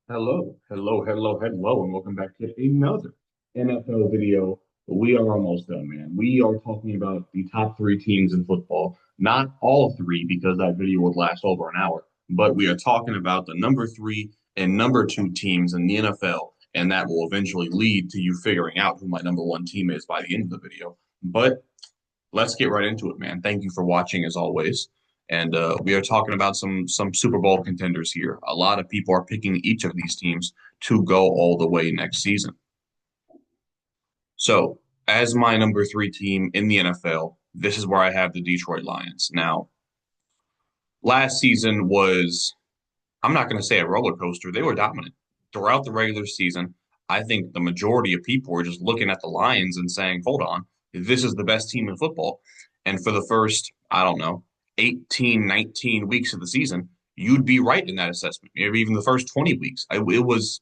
Hello, and welcome back to another NFL video. We are almost done, man. We are talking about the top three teams in football. Not all three, because that video would last over an hour, but we are talking about the number three and number two teams in the NFL, and that will eventually lead to you figuring out who my number one team is by the end of the video. But let's get right into it, man. Thank you for watching as always. And we are talking about some Super Bowl contenders here. A lot of people are picking each of these teams to go all the way next season. So, as my number three team in the NFL, this is where I have the Detroit Lions. Now, last season was, I'm not going to say a roller coaster. They were dominant throughout the regular season. I think the majority of people were just looking at the Lions and saying, hold on, this is the best team in football. And for the first, I don't know, 18, 19 weeks of the season, you'd be right in that assessment. Maybe even the first 20 weeks. It was,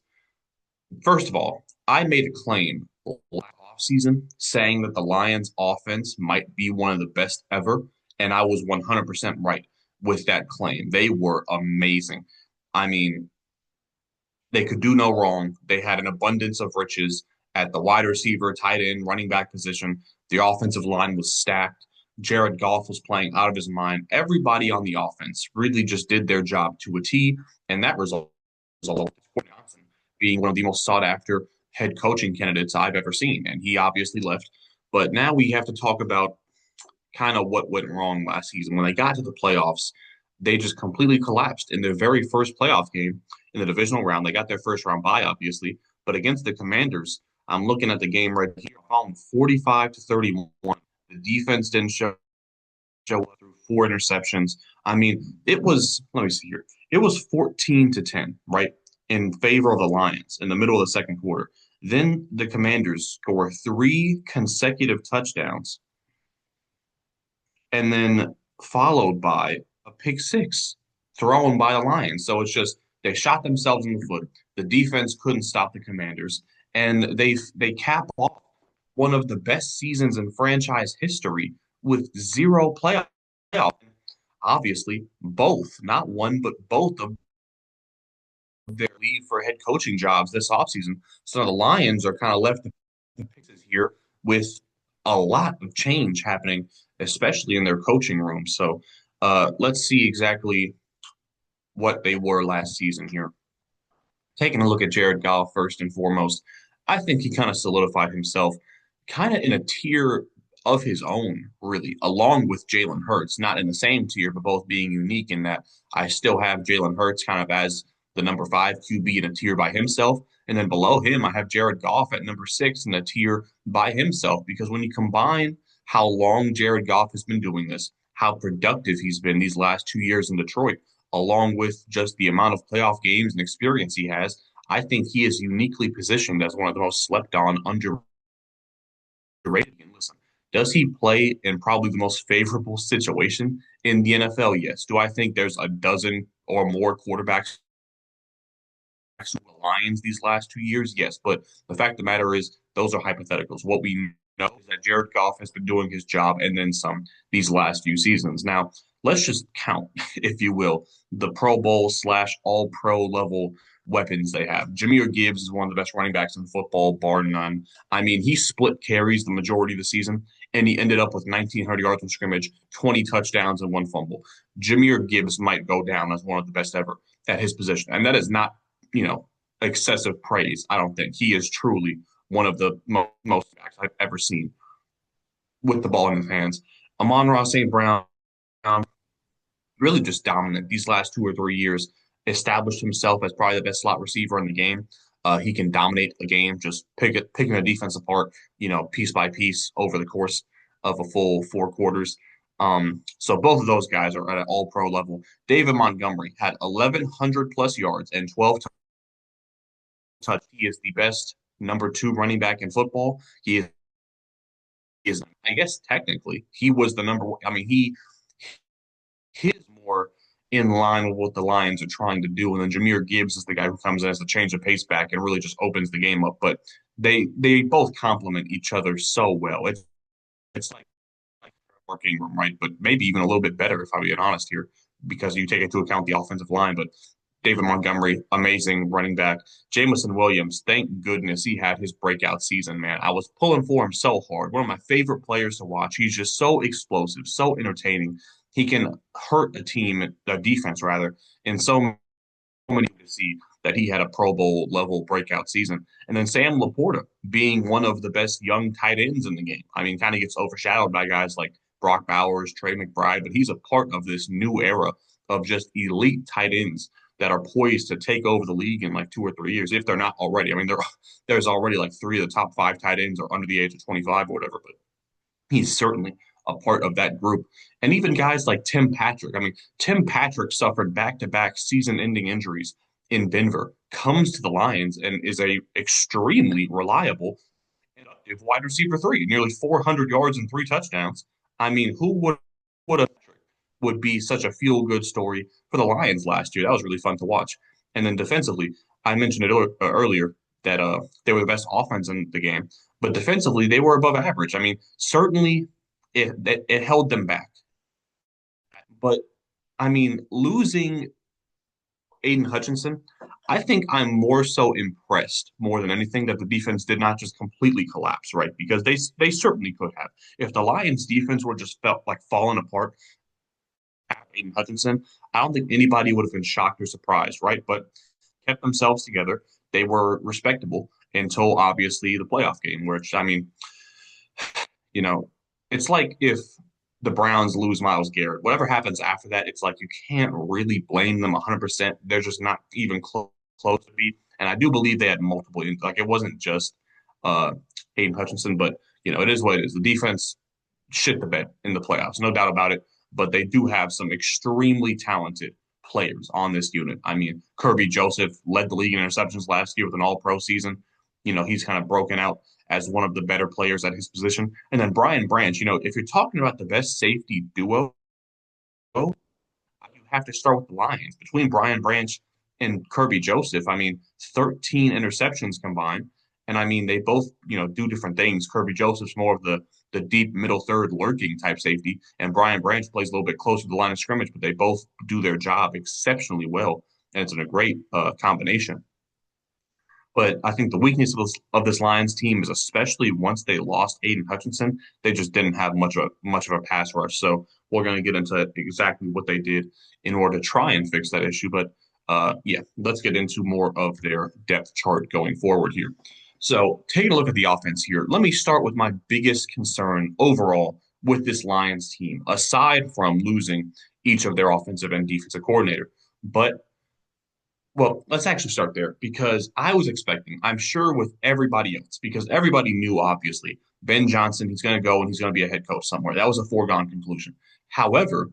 first of all, I made a claim last offseason saying that the Lions offense might be one of the best ever. And I was 100% right with that claim. They were amazing. I mean, they could do no wrong. They had an abundance of riches at the wide receiver, tight end, running back position. The offensive line was stacked. Jared Goff was playing out of his mind. Everybody on the offense really just did their job to a T, and that result was Johnson being one of the most sought after head coaching candidates I've ever seen. And he obviously left. But now we have to talk about kind of what went wrong last season. When they got to the playoffs, they just completely collapsed in their very first playoff game in the divisional round. They got their first round bye, obviously, but against the Commanders, I'm looking at the game right here, 45 to 31. The defense didn't show up through four interceptions. I mean, it was, let me see here, it was 14 to 10, right, in favor of the Lions in the middle of the second quarter. Then the Commanders score three consecutive touchdowns and then followed by a pick six thrown by the Lions. So it's just they shot themselves in the foot. The defense couldn't stop the Commanders, and they cap off one of the best seasons in franchise history with zero playoff. Obviously, both, not one, but both of their lead for head coaching jobs this offseason. So the Lions are kind of left the pieces here with a lot of change happening, especially in their coaching room. So let's see exactly what they were last season here. Taking a look at Jared Goff first and foremost, I think he kind of solidified himself kind of in a tier of his own, really, along with Jalen Hurts, not in the same tier, but both being unique in that I still have Jalen Hurts kind of as the number five QB in a tier by himself. And then below him, I have Jared Goff at number six in a tier by himself. Because when you combine how long Jared Goff has been doing this, how productive he's been these last 2 years in Detroit, along with just the amount of playoff games and experience he has, I think he is uniquely positioned as one of the most slept on, underrated. And listen, does he play in probably the most favorable situation in the NFL? Yes. Do I think there's a dozen or more quarterbacks the Lions these last 2 years? Yes. But the fact of the matter is, those are hypotheticals. What we know is that Jared Goff has been doing his job and then some these last few seasons. Now, let's just count, if you will, the Pro Bowl slash all pro level weapons they have. Jahmyr Gibbs is one of the best running backs in football, bar none. I mean, he split carries the majority of the season, and he ended up with 1,900 yards from scrimmage, 20 touchdowns, and one fumble. Jahmyr Gibbs might go down as one of the best ever at his position. And that is not, excessive praise. I don't think he is truly one of the most I've ever seen with the ball in his hands. Amon-Ra St. Brown, really just dominant these last 2 or 3 years, established himself as probably the best slot receiver in the game. He can dominate the game, just picking a defense apart, piece by piece over the course of a full 4 quarters. So both of those guys are at an all pro level. David Montgomery had 1,100 plus yards and 12 touch. He is the best number two running back in football. He is, I guess, technically, he was the number one. I mean, he is more in line with what the Lions are trying to do. And then Jahmyr Gibbs is the guy who comes in as a change of pace back and really just opens the game up. But they both complement each other so well. It's like a working room, right? But maybe even a little bit better if I'm being honest here, because you take into account the offensive line. But David Montgomery, amazing running back. Jameson Williams, thank goodness he had his breakout season, man. I was pulling for him so hard. One of my favorite players to watch. He's just so explosive, so entertaining. He can hurt a defense rather, in so many to see that he had a Pro Bowl level breakout season. And then Sam Laporta being one of the best young tight ends in the game. I mean, kind of gets overshadowed by guys like Brock Bowers, Trey McBride, but he's a part of this new era of just elite tight ends that are poised to take over the league in like 2 or 3 years, if they're not already. I mean, there's already like three of the top five tight ends are under the age of 25 or whatever, but he's certainly a part of that group. And even guys like Tim Patrick. I mean, Tim Patrick suffered back-to-back season-ending injuries in Denver, comes to the Lions and is a extremely reliable and productive wide receiver three, nearly 400 yards and three touchdowns. I mean, who would have would be such a feel-good story for the Lions last year? That was really fun to watch. And then defensively, I mentioned it earlier that they were the best offense in the game, but defensively they were above average. I mean, certainly it held them back, but I mean, losing Aiden Hutchinson, I think I'm more so impressed more than anything that the defense did not just completely collapse, right? Because they certainly could have. If the Lions defense were just felt like falling apart after Aiden Hutchinson, I don't think anybody would have been shocked or surprised, right? But kept themselves together. They were respectable until obviously the playoff game, which I mean, you know, it's like if the Browns lose Myles Garrett, whatever happens after that, it's like you can't really blame them 100%. They're just not even close to be. And I do believe they had multiple, like it wasn't just uh, Aiden Hutchinson, but it is what it is. The defense shit the bed in the playoffs, no doubt about it. But they do have some extremely talented players on this unit. I mean, Kirby Joseph led the league in interceptions last year with an all-pro season. He's kind of broken out as one of the better players at his position. And then Brian Branch, if you're talking about the best safety duo, you have to start with the Lions. Between Brian Branch and Kirby Joseph, I mean, 13 interceptions combined. And I mean, they both, do different things. Kirby Joseph's more of the deep middle third lurking type safety, and Brian Branch plays a little bit closer to the line of scrimmage, but they both do their job exceptionally well. And it's a great combination. But I think the weakness of this Lions team is especially once they lost Aiden Hutchinson, they just didn't have much of a pass rush. So we're going to get into exactly what they did in order to try and fix that issue. But yeah, let's get into more of their depth chart going forward here. So taking a look at the offense here, let me start with my biggest concern overall with this Lions team, aside from losing each of their offensive and defensive coordinator. But well, let's actually start there because I was expecting, I'm sure with everybody else, because everybody knew obviously Ben Johnson, he's going to go and he's going to be a head coach somewhere. That was a foregone conclusion. However,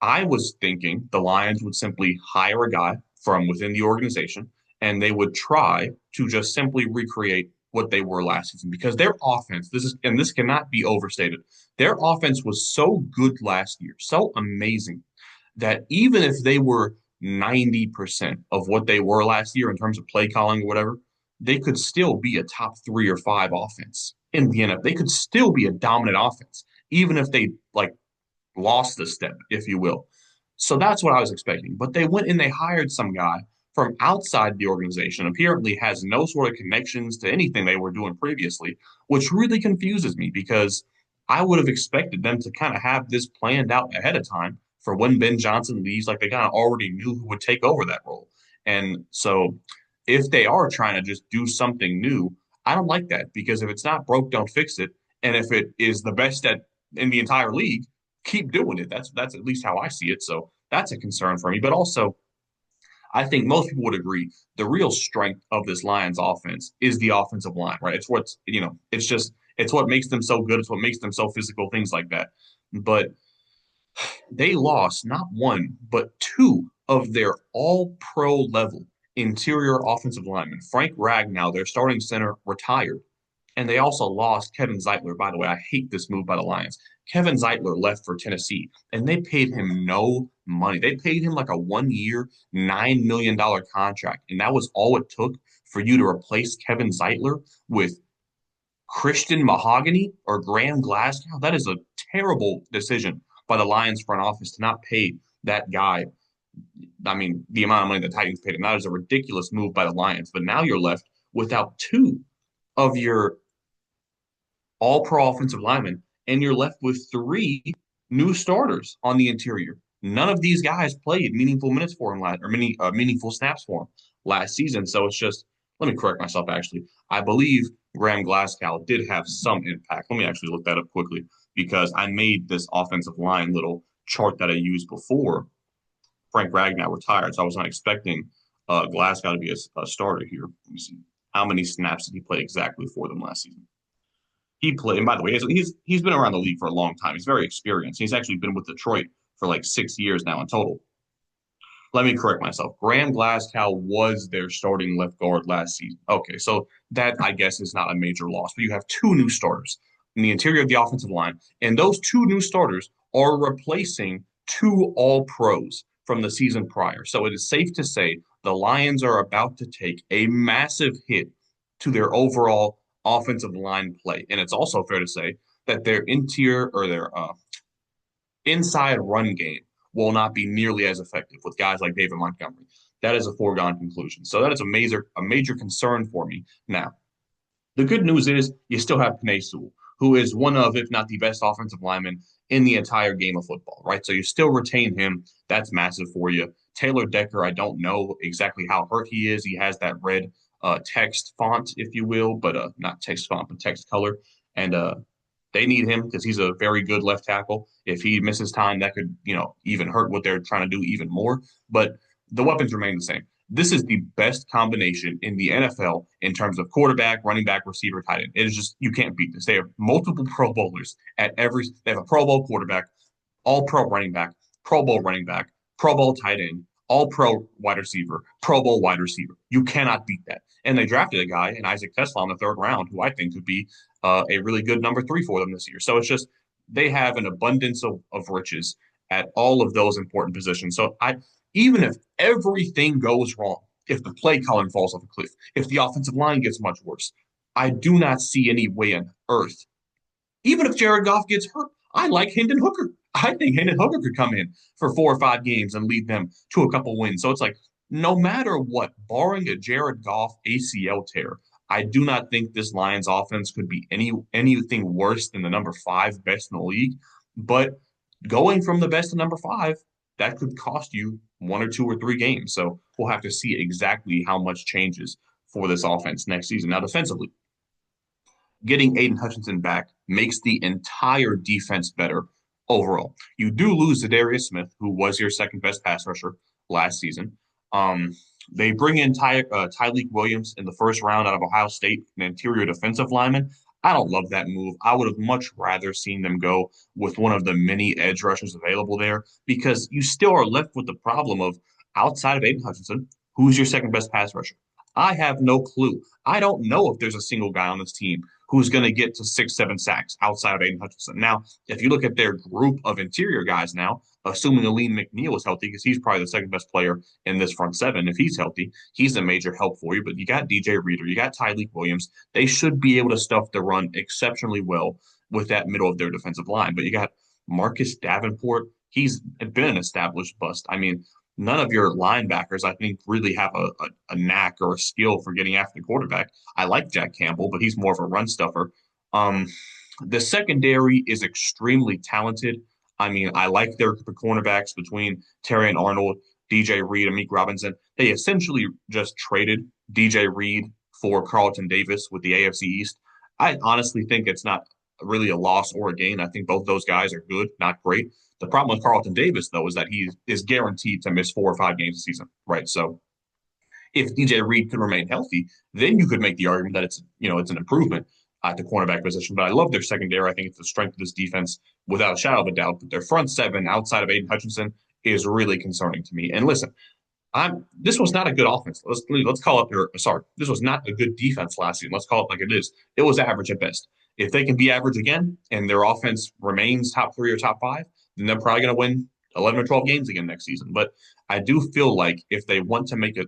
I was thinking the Lions would simply hire a guy from within the organization and they would try to just simply recreate what they were last season because their offense, this cannot be overstated. Their offense was so good last year, so amazing that even if they were 90% of what they were last year in terms of play calling or whatever, they could still be a top 3 or 5 offense in the NFL. They could still be a dominant offense, even if they like lost a step, if you will. So that's what I was expecting. But they went and they hired some guy from outside the organization, apparently has no sort of connections to anything they were doing previously, which really confuses me because I would have expected them to kind of have this planned out ahead of time for when Ben Johnson leaves, like they kind of already knew who would take over that role. And so if they are trying to just do something new, I don't like that because if it's not broke, don't fix it. And if it is the best at in the entire league, keep doing it. That's at least how I see it. So that's a concern for me. But also, I think most people would agree the real strength of this Lions offense is the offensive line, right? It's what makes them so good. It's what makes them so physical, things like that. But they lost not one, but two of their all pro level interior offensive linemen. Frank Ragnow, their starting center, retired. And they also lost Kevin Zeitler. By the way, I hate this move by the Lions. Kevin Zeitler left for Tennessee, and they paid him no money. They paid him like a 1 year, $9 million contract. And that was all it took for you to replace Kevin Zeitler with Christian Mahogany or Graham Glasgow. That is a terrible decision by the Lions front office to not pay that guy I mean, the amount of money the Titans paid him, that is a ridiculous move by the Lions. But now you're left without two of your all pro offensive linemen, and you're left with three new starters on the interior. None of these guys played meaningful minutes for him last, or meaningful snaps for him last season. So it's just, let me correct myself actually. I believe Graham Glasgow did have some impact. Let me actually look that up quickly because I made this offensive line little chart that I used before Frank Ragnow retired. So I was not expecting Glasgow to be a starter here. Let me see. How many snaps did he play exactly for them last season? He played, and by the way, he's been around the league for a long time. He's very experienced. He's actually been with Detroit for like 6 years now in total. Let me correct myself. Graham Glasgow was their starting left guard last season. Okay, so that I guess is not a major loss, but you have two new starters in the interior of the offensive line, and those two new starters are replacing two All Pros from the season prior. So it is safe to say the Lions are about to take a massive hit to their overall offensive line play, and it's also fair to say that their interior or their inside run game will not be nearly as effective with guys like David Montgomery. That is a foregone conclusion. So that is a major concern for me. Now, the good news is you still have Penei Sewell, who is one of, if not the best offensive lineman in the entire game of football, right? So you still retain him. That's massive for you. Taylor Decker, I don't know exactly how hurt he is. He has that red text font, if you will, but not text font, but text color. And they need him because he's a very good left tackle. If he misses time, that could, even hurt what they're trying to do even more. But the weapons remain the same. This is the best combination in the NFL in terms of quarterback, running back, receiver, tight end. It is just you can't beat this. They have multiple Pro Bowlers at every. They have a Pro Bowl quarterback, All Pro running back, Pro Bowl running back, Pro Bowl tight end, All Pro wide receiver, Pro Bowl wide receiver. You cannot beat that. And they drafted a guy in Isaac Tesla in the third round, who I think could be a really good number three for them this year. So it's just they have an abundance of riches at all of those important positions. So even if everything goes wrong, if the play calling falls off a cliff, if the offensive line gets much worse, I do not see any way on earth. Even if Jared Goff gets hurt, I like Hendon Hooker. I think Hendon Hooker could come in for 4 or 5 games and lead them to a couple wins. So it's like, no matter what, barring a Jared Goff ACL tear, I do not think this Lions offense could be anything worse than the number five best in the league. But going from the best to number five, that could cost you 1 or 2 or 3 games. So we'll have to see exactly how much changes for this offense next season. Now, defensively, getting Aiden Hutchinson back makes the entire defense better overall. You do lose Zadarius Smith, who was your second best pass rusher last season. They bring in Tyleik Williams in the first round out of Ohio State, an interior defensive lineman. I don't love that move. I would have much rather seen them go with one of the many edge rushers available there because you still are left with the problem of outside of Aiden Hutchinson, who's your second best pass rusher? I have no clue. I don't know if there's a single guy on this team who's going to get to 6, 7 sacks outside of Aiden Hutchinson. Now, if you look at their group of interior guys now, assuming Alim McNeill is healthy, because he's probably the second best player in this front seven. If he's healthy, he's a major help for you. But you got DJ Reader, you got Tyleik Williams. They should be able to stuff the run exceptionally well with that middle of their defensive line. But you got Marcus Davenport. He's been an established bust. I mean, none of your linebackers, I think, really have a knack or a skill for getting after the quarterback. I like Jack Campbell, but he's more of a run stuffer. Um, the secondary is extremely talented. I mean, I like the cornerbacks between Terry and Arnold, DJ Reed, and Meek Robinson. They essentially just traded DJ Reed for Carlton Davis with the AFC East. I honestly think it's not really a loss or a gain. I think both those guys are good, not great. The problem with Carlton Davis, though, is that he is guaranteed to miss 4 or 5 games a season, right? So if DJ Reed could remain healthy, then you could make the argument that it's an improvement at the cornerback position. But I love their secondary. I think it's the strength of this defense without a shadow of a doubt. But their front seven outside of Aiden Hutchinson is really concerning to me. And listen, this was not a good offense. Let's call it sorry, this was not a good defense last season. Let's call it like it is. It was average at best. If they can be average again and their offense remains top three or top five, then they're probably going to win 11 or 12 games again next season. But I do feel like if they want to make a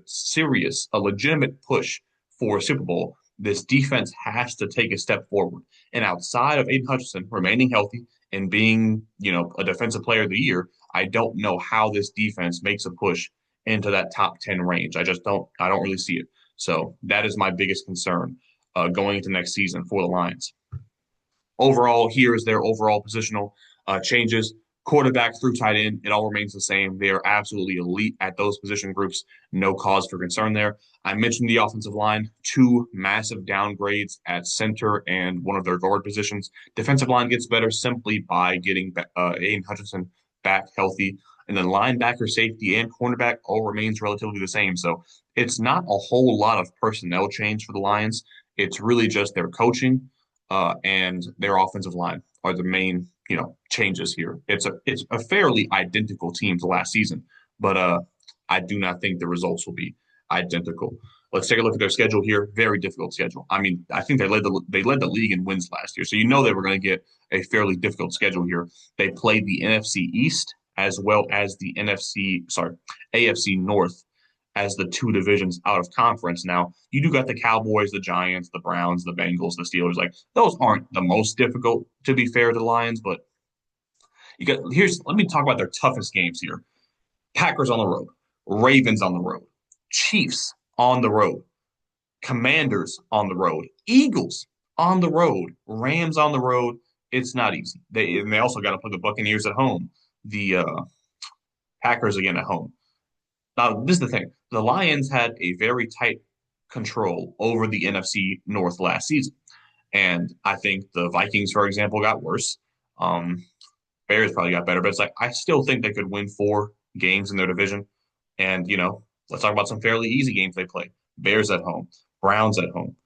legitimate push for a Super Bowl, this defense has to take a step forward. And outside of Aiden Hutchinson remaining healthy and being, a defensive player of the year, I don't know how this defense makes a push into that top 10 range. I don't really see it. So that is my biggest concern going into next season for the Lions. Overall, here is their overall positional changes. Quarterback through tight end, it all remains the same. They are absolutely elite at those position groups. No cause for concern there. I mentioned the offensive line, two massive downgrades at center and one of their guard positions. Defensive line gets better simply by getting Aiden Hutchinson back healthy. And then linebacker, safety, and cornerback all remains relatively the same. So it's not a whole lot of personnel change for the Lions. It's really just their coaching and their offensive line are the main, changes here. It's a fairly identical team to last season, but I do not think the results will be identical. Let's take a look at their schedule here. Very difficult schedule. I mean, I think they led the league in wins last year, so you know they were going to get a fairly difficult schedule here. They played the NFC East as well as the AFC North as the two divisions out of conference. Now, you do got the Cowboys, the Giants, the Browns, the Bengals, the Steelers. Like those aren't the most difficult, to be fair to the Lions, but let me talk about their toughest games here. Packers on the road, Ravens on the road, Chiefs on the road, Commanders on the road, Eagles on the road, Rams on the road. It's not easy. They also got to play the Buccaneers at home, the Packers again at home. Now, this is the thing. The Lions had a very tight control over the NFC North last season. And I think the Vikings, for example, got worse. Bears probably got better, but it's like I still think they could win 4 games in their division. And, let's talk about some fairly easy games they play. Bears at home, Browns at home,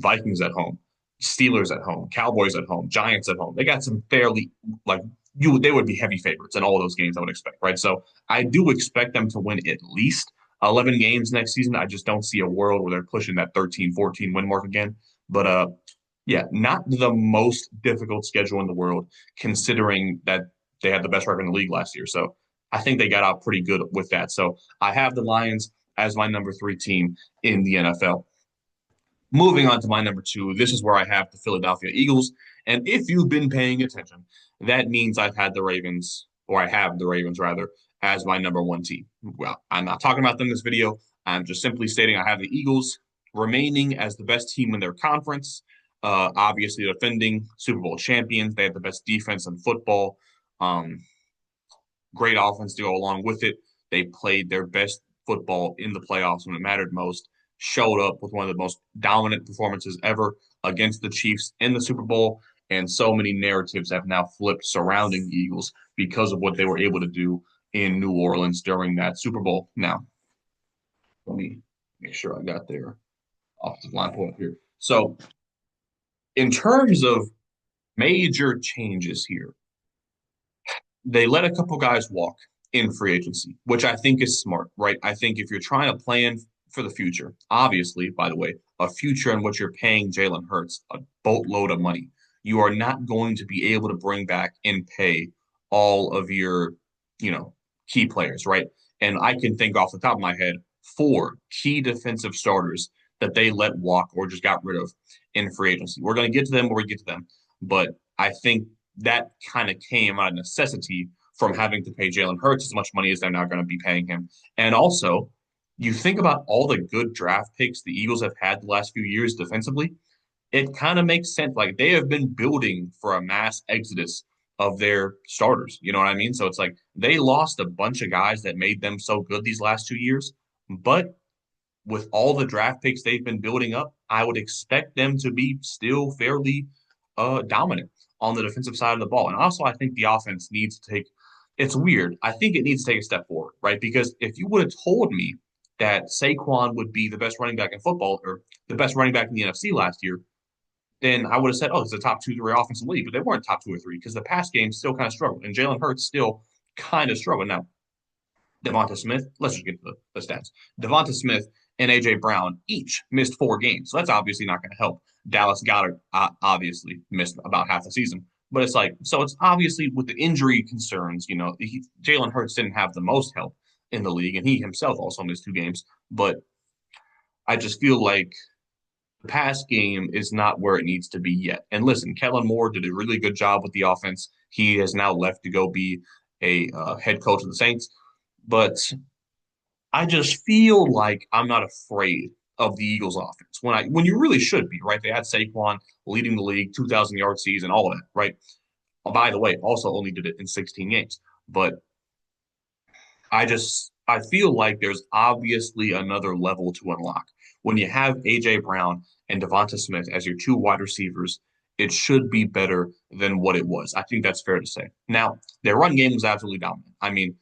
Vikings at home, Steelers at home, Cowboys at home, Giants at home. They got some fairly like they would be heavy favorites in all of those games, I would expect, right? So I do expect them to win at least 11 games next season. I just don't see a world where they're pushing that 13, 14 win mark again. But yeah, not the most difficult schedule in the world, considering that they had the best record in the league last year. So I think they got out pretty good with that. So I have the Lions as my number 3 team in the NFL. Moving on to my number 2, this is where I have the Philadelphia Eagles. And if you've been paying attention, that means I have the Ravens rather, as my number 1 team. Well, I'm not talking about them in this video. I'm just simply stating I have the Eagles remaining as the best team in their conference. Obviously, defending Super Bowl champions. They have the best defense in football. Great offense to go along with it. They played their best football in the playoffs when it mattered most. Showed up with one of the most dominant performances ever against the Chiefs in the Super Bowl. And so many narratives have now flipped surrounding the Eagles because of what they were able to do in New Orleans during that Super Bowl. Now, let me make sure I got their offensive line pull up here. So, in terms of major changes here, they let a couple guys walk in free agency, which I think is smart, right? I think if you're trying to plan for the future, obviously, by the way, a future in which you're paying Jalen Hurts a boatload of money, you are not going to be able to bring back and pay all of your, key players, right? And I can think off the top of my head 4 key defensive starters that they let walk or just got rid of in free agency. We're going to get to them where we get to them, but I think that kind of came out of necessity from having to pay Jalen Hurts as much money as they're now going to be paying him. And also, you think about all the good draft picks the Eagles have had the last few years defensively, it kind of makes sense. Like they have been building for a mass exodus of their starters. You know what I mean? So it's like they lost a bunch of guys that made them so good these last 2 years. But with all the draft picks they've been building up, I would expect them to be still fairly dominant on the defensive side of the ball. And also, I think the offense needs to take it's weird. I think it needs to take a step forward, right? Because if you would have told me that Saquon would be the best running back in football or the best running back in the NFC last year, then I would have said, oh, it's a top 2, 3 offense in the league. But they weren't top 2 or 3 because the pass game still kind of struggled. And Jalen Hurts still kind of struggled. Now, Devonta Smith, let's just get to the stats. Devonta Smith and A.J. Brown each missed 4 games. So that's obviously not going to help. Dallas Goedert obviously missed about half the season. But it's like, so it's obviously with the injury concerns, Jalen Hurts didn't have the most help in the league, and he himself also missed 2 games. But I just feel like the pass game is not where it needs to be yet. And listen, Kellen Moore did a really good job with the offense. He has now left to go be a head coach of the Saints. But I just feel like I'm not afraid of the Eagles offense when you really should be, right? They had Saquon leading the league, 2,000 yard season, all of that, right? Oh, by the way, also only did it in 16 games. But I feel like there's obviously another level to unlock. When you have AJ Brown and Devonta Smith as your two wide receivers, it should be better than what it was. I think that's fair to say. Now, their run game was absolutely dominant. I mean,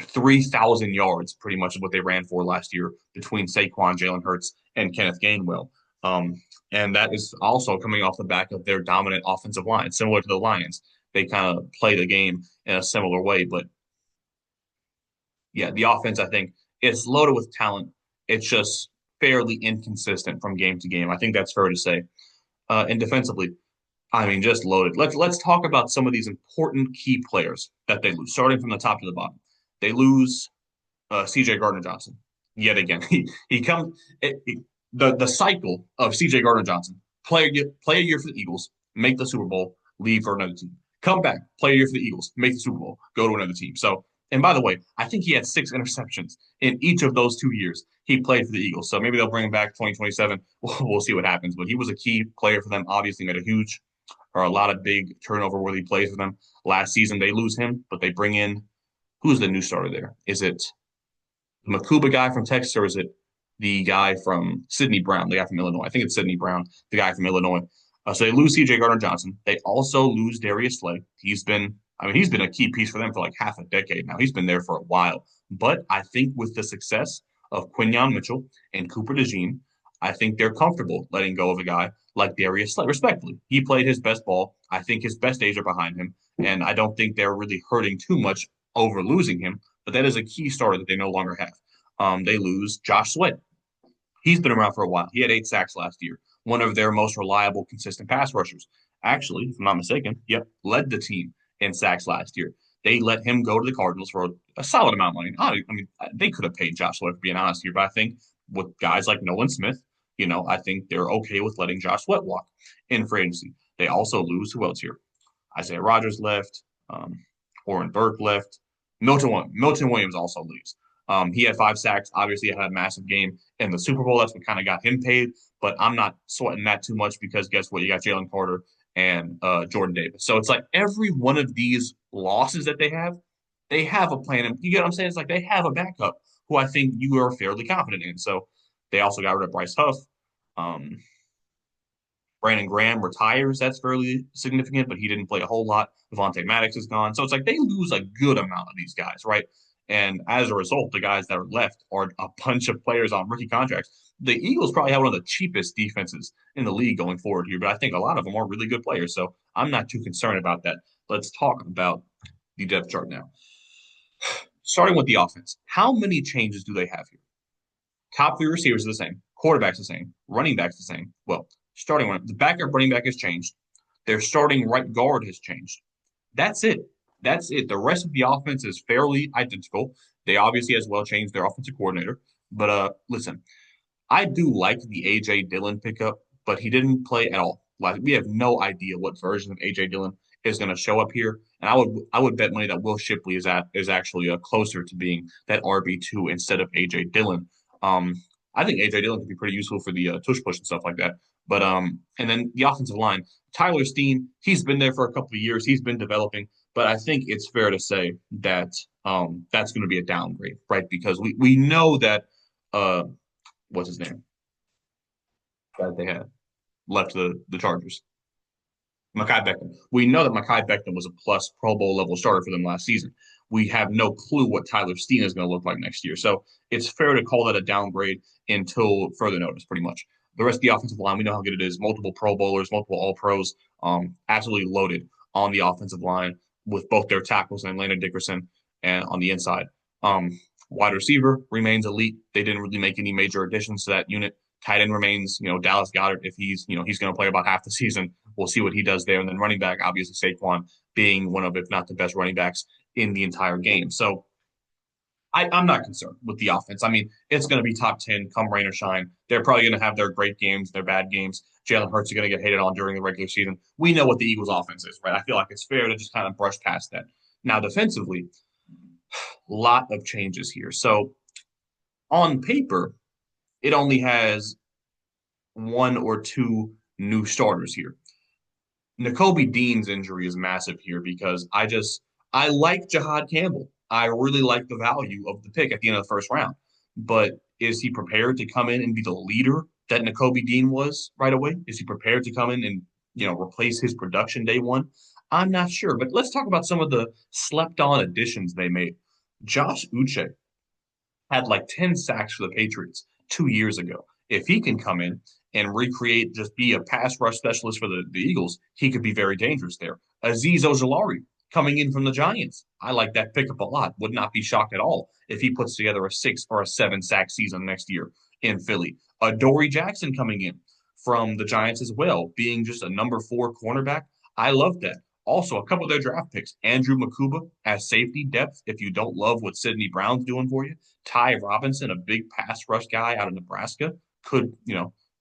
3,000 yards pretty much is what they ran for last year between Saquon, Jalen Hurts, and Kenneth Gainwell. Um, and that is also coming off the back of their dominant offensive line, similar to the Lions. They kind of play the game in a similar way, but yeah, the offense, I think, it's loaded with talent. It's just fairly inconsistent from game to game. I think that's fair to say. And defensively, I mean, just loaded. Let's talk about some of these important key players that they lose, starting from the top to the bottom. They lose C.J. Gardner Johnson yet again. He comes the cycle of C.J. Gardner Johnson play a year for the Eagles, make the Super Bowl, leave for another team, come back, play a year for the Eagles, make the Super Bowl, go to another team. So, and by the way, I think he had 6 interceptions in each of those 2 years he played for the Eagles. So maybe they'll bring him back 2027. We'll see what happens. But he was a key player for them. Obviously, made a huge or a lot of big turnover worthy plays for them. Last season they lose him, but they bring in who's the new starter there? Is it the Makuba guy from Texas, or is it the guy from Sidney Brown, the guy from Illinois? I think it's Sidney Brown, the guy from Illinois. So they lose C.J. Gardner Johnson. They also lose Darius Slay. He's been a key piece for them for like half a decade now. He's been there for a while. But I think with the success of Quinyon Mitchell and Cooper DeJean, I think they're comfortable letting go of a guy like Darius Slay. Respectfully, he played his best ball. I think his best days are behind him, and I don't think they're really hurting too much over losing him. But that is a key starter that they no longer have. They lose Josh Sweat. He's been around for a while. He had 8 sacks last year, one of their most reliable, consistent pass rushers. Actually, if I'm not mistaken, yep, led the team in sacks last year. They let him go to the Cardinals for a solid amount of money. I mean, they could have paid Josh Sweat for being honest here, but I think with guys like Nolan Smith, I think they're okay with letting Josh Sweat walk in free agency. They also lose who else here? Isaiah Rogers left. Oren Burke left. Milton Williams also leaves. He had 5 sacks. Obviously, had a massive game in the Super Bowl. That's what kind of got him paid. But I'm not sweating that too much because guess what? You got Jalen Carter and Jordan Davis. So it's like every one of these losses that they have a plan. And you get what I'm saying? It's like they have a backup who I think you are fairly confident in. So they also got rid of Bryce Huff. Um, Brandon Graham retires. That's fairly significant, but he didn't play a whole lot. Devontae Maddox is gone. So it's like they lose a good amount of these guys, right? And as a result, the guys that are left are a bunch of players on rookie contracts. The Eagles probably have one of the cheapest defenses in the league going forward here, but I think a lot of them are really good players. So I'm not too concerned about that. Let's talk about the depth chart now. Starting with the offense, how many changes do they have here? Top 3 receivers are the same. Quarterback's the same. Running back's the same. Well, starting one, the backup running back has changed. Their starting right guard has changed. That's it. That's it. The rest of the offense is fairly identical. They obviously as well changed their offensive coordinator. But listen, I do like the AJ Dillon pickup, but he didn't play at all. Like we have no idea what version of AJ Dillon is going to show up here, and I would bet money that Will Shipley is actually closer to being that RB2 instead of AJ Dillon. Um, I think AJ Dillon could be pretty useful for the tush push and stuff like that. But and then the offensive line, Tyler Steen, he's been there for a couple of years. He's been developing, but I think it's fair to say that that's going to be a downgrade, right? Because we know that what's his name that they had left the Chargers. Mekhi Becton. We know that Mekhi Becton was a plus Pro Bowl level starter for them last season. We have no clue what Tyler Steen is going to look like next year. So it's fair to call that a downgrade until further notice, pretty much. The rest of the offensive line, we know how good it is. Multiple Pro Bowlers, multiple All Pros, absolutely loaded on the offensive line with both their tackles and Landon Dickerson and on the inside. Um, Wide receiver remains elite. They didn't really make any major additions to that unit. Tight end remains, Dallas Goedert. If he's going to play about half the season, we'll see what he does there. And then running back, obviously Saquon being one of, if not the best running backs in the entire game. So I'm not concerned with the offense. I mean, it's going to be top 10 come rain or shine. They're probably going to have their great games, their bad games. Jalen Hurts is going to get hated on during the regular season. We know what the Eagles offense is, right? I feel like it's fair to just kind of brush past that. Now, defensively, a lot of changes here. So on paper, it only has one or two new starters here. Nakobe Dean's injury is massive here because I like Jahad Campbell. I really like the value of the pick at the end of the first round. But is he prepared to come in and be the leader that Nakobe Dean was right away? Is he prepared to come in and replace his production day one? I'm not sure. But let's talk about some of the slept on additions they made. Josh Uche had like 10 sacks for the Patriots 2 years ago. If he can come in and recreate, just be a pass rush specialist for the Eagles, he could be very dangerous there. Azeez Ojulari coming in from the Giants. I like that pickup a lot. Would not be shocked at all if he puts together a 6 or a 7 sack season next year in Philly. Dory Jackson coming in from the Giants as well, being just a number 4 cornerback. I love that. Also, a couple of their draft picks, Andrew Mukuba as safety depth. If you don't love what Sidney Brown's doing for you, Ty Robinson, a big pass rush guy out of Nebraska, could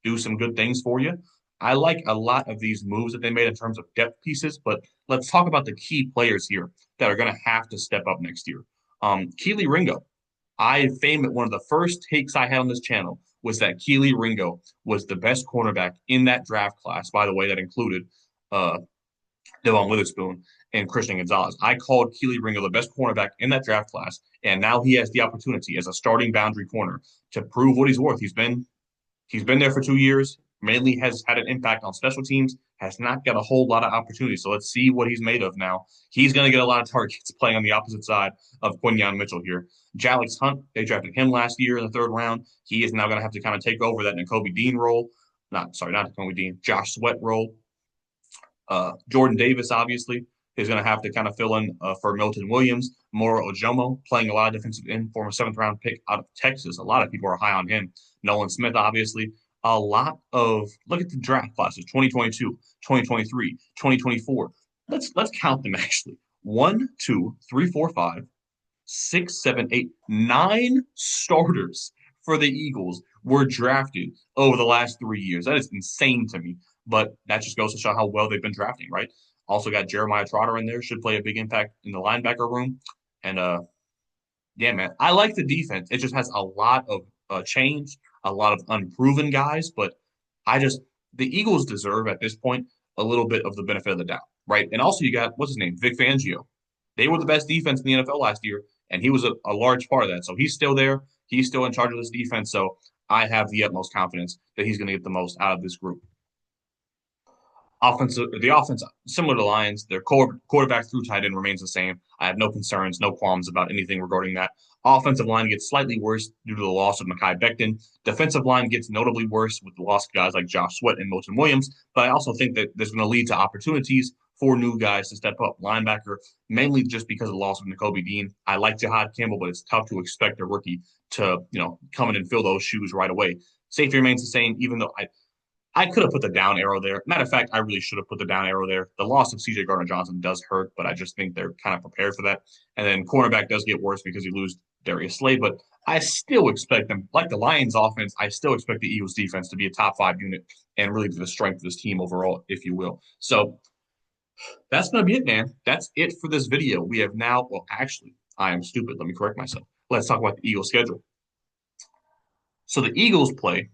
do some good things for you. I like a lot of these moves that they made in terms of depth pieces, but let's talk about the key players here that are going to have to step up next year. Keely Ringo. I fame it. One of the first takes I had on this channel was that Keely Ringo was the best cornerback in that draft class. By the way, that included uh, Devon Witherspoon and Christian Gonzalez. I called Keely Ringo the best cornerback in that draft class, and now he has the opportunity as a starting boundary corner to prove what he's worth. He's been there for 2 years, mainly has had an impact on special teams, has not got a whole lot of opportunities. So let's see what he's made of now. He's going to get a lot of targets playing on the opposite side of Quinyon Mitchell here. Jalix Hunt, they drafted him last year in the third round. He is now going to have to kind of take over that Nakobe Dean role. Not Nakobe Dean, Josh Sweat role. Jordan Davis, obviously, is going to have to kind of fill in for Milton Williams. Moro Ojomo playing a lot of defensive end, former seventh round pick out of Texas. A lot of people are high on him. Nolan Smith, obviously. A lot of look at the draft classes 2022, 2023, 2024. Let's count them actually. One, two, three, four, five, six, seven, eight, nine starters for the Eagles were drafted over the last 3 years. That is insane to me. But that just goes to show how well they've been drafting, right? Also got Jeremiah Trotter in there, should play a big impact in the linebacker room. And yeah, man, I like the defense. It just has a lot of change, a lot of unproven guys, but I just the Eagles deserve at this point a little bit of the benefit of the doubt, right? And also you got what's his name, Vic Fangio. They were the best defense in the NFL last year, and he was a large part of that. So he's still there. He's still in charge of this defense. So I have the utmost confidence that he's going to get the most out of this group. The offense, similar to Lions, their quarterback through tight end remains the same. I have no concerns, no qualms about anything regarding that. Offensive line gets slightly worse due to the loss of Mekhi Becton. Defensive line gets notably worse with the loss of guys like Josh Sweat and Milton Williams. But I also think that there's going to lead to opportunities for new guys to step up. Linebacker, mainly just because of the loss of Nakobe Dean. I like Jahad Campbell, but it's tough to expect a rookie to, come in and fill those shoes right away. Safety remains the same, even though I could have put the down arrow there. Matter of fact, I really should have put the down arrow there. The loss of CJ Gardner Johnson does hurt, but I just think they're kind of prepared for that. And then cornerback does get worse because you lose Darius Slade, but I still expect them, like the Lions offense, I still expect the Eagles defense to be a top 5 unit and really be the strength of this team overall, if you will. So that's going to be it, man. That's it for this video. We have now, well, actually, I am stupid. Let me correct myself. Let's talk about the Eagles schedule. So the Eagles play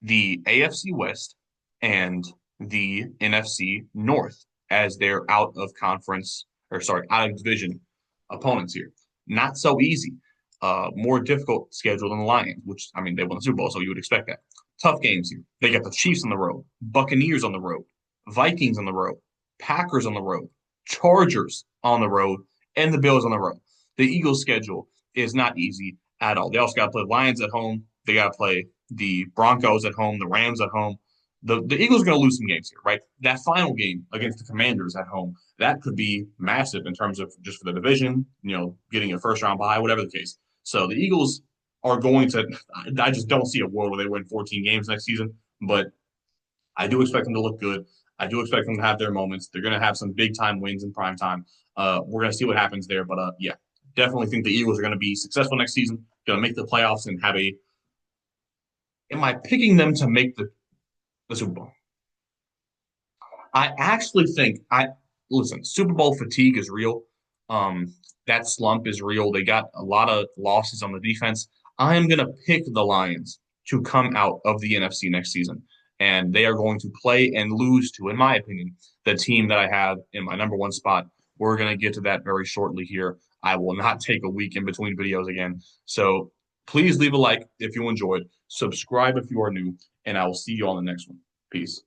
the AFC West and the NFC North as their out of division opponents here. Not so easy. More difficult schedule than the Lions, which, I mean, they won the Super Bowl, so you would expect that. Tough games here. They got the Chiefs on the road, Buccaneers on the road, Vikings on the road, Packers on the road, Chargers on the road, and the Bills on the road. The Eagles' schedule is not easy at all. They also got to play Lions at home. They got to play the Broncos at home, the Rams at home. The Eagles are going to lose some games here, right? That final game against the Commanders at home, that could be massive in terms of just for the division, getting a first round bye, whatever the case. So the Eagles are going to, I just don't see a world where they win 14 games next season, but I do expect them to look good. I do expect them to have their moments. They're going to have some big time wins in prime time. We're going to see what happens there, but yeah, definitely think the Eagles are going to be successful next season, going to make the playoffs and have a. Am I picking them to make the Super Bowl? I actually think Super Bowl fatigue is real. Um, that slump is real. They got a lot of losses on the defense. I am going to pick the Lions to come out of the NFC next season. And they are going to play and lose to, in my opinion, the team that I have in my number one spot. We're going to get to that very shortly here. I will not take a week in between videos again. So please leave a like if you enjoyed, subscribe if you are new, and I will see you on the next one. Peace.